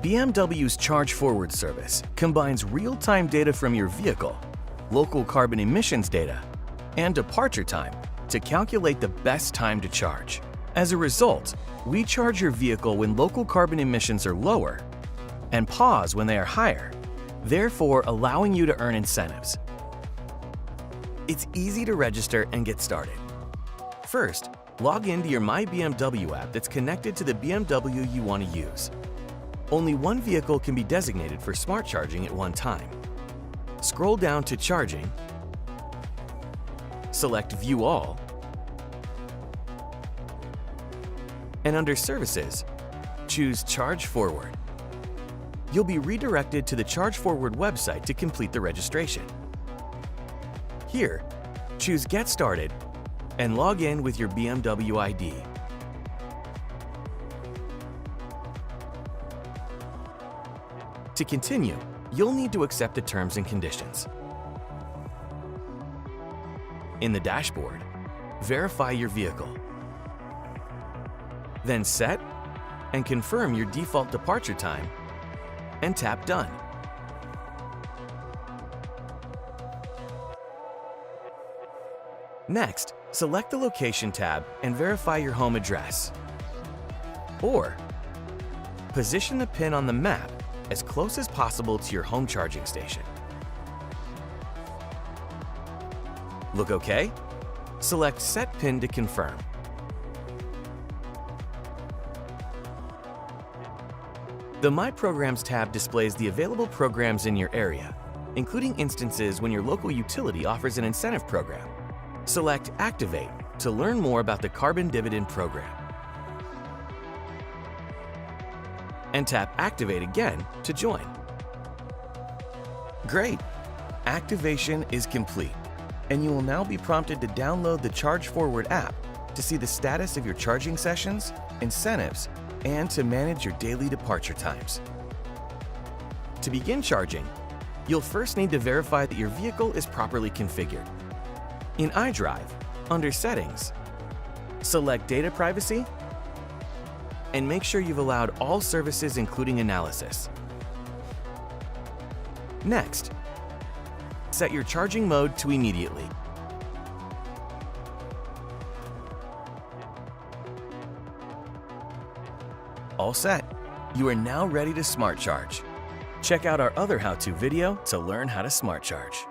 BMW's ChargeForward service combines real-time data from your vehicle, local carbon emissions data, and departure time to calculate the best time to charge. As a result, we charge your vehicle when local carbon emissions are lower and pause when they are higher, therefore allowing you to earn incentives. It's easy to register and get started. First, log into your My BMW app that's connected to the BMW you want to use. Only one vehicle can be designated for smart charging at one time. Scroll down to Charging, select View All, and under Services, choose ChargeForward. You'll be redirected to the ChargeForward website to complete the registration. Here, choose Get Started and log in with your BMW ID. To continue, you'll need to accept the terms and conditions. In the dashboard, verify your vehicle. Then set and confirm your default departure time and tap Done. Next, select the Location tab and verify your home address. Or, position the pin on the map as close as possible to your home charging station. Look OK? Select Set Pin to confirm. The My Programs tab displays the available programs in your area, including instances when your local utility offers an incentive program. Select Activate to learn more about the Carbon Dividend program. And tap Activate again to join. Great! Activation is complete, and you will now be prompted to download the ChargeForward app to see the status of your charging sessions, incentives, and to manage your daily departure times. To begin charging, you'll first need to verify that your vehicle is properly configured. In iDrive, under Settings, select Data Privacy and make sure you've allowed all services including analysis. Next, set your charging mode to immediately. All set. You are now ready to smart charge. Check out our other how-to video to learn how to smart charge.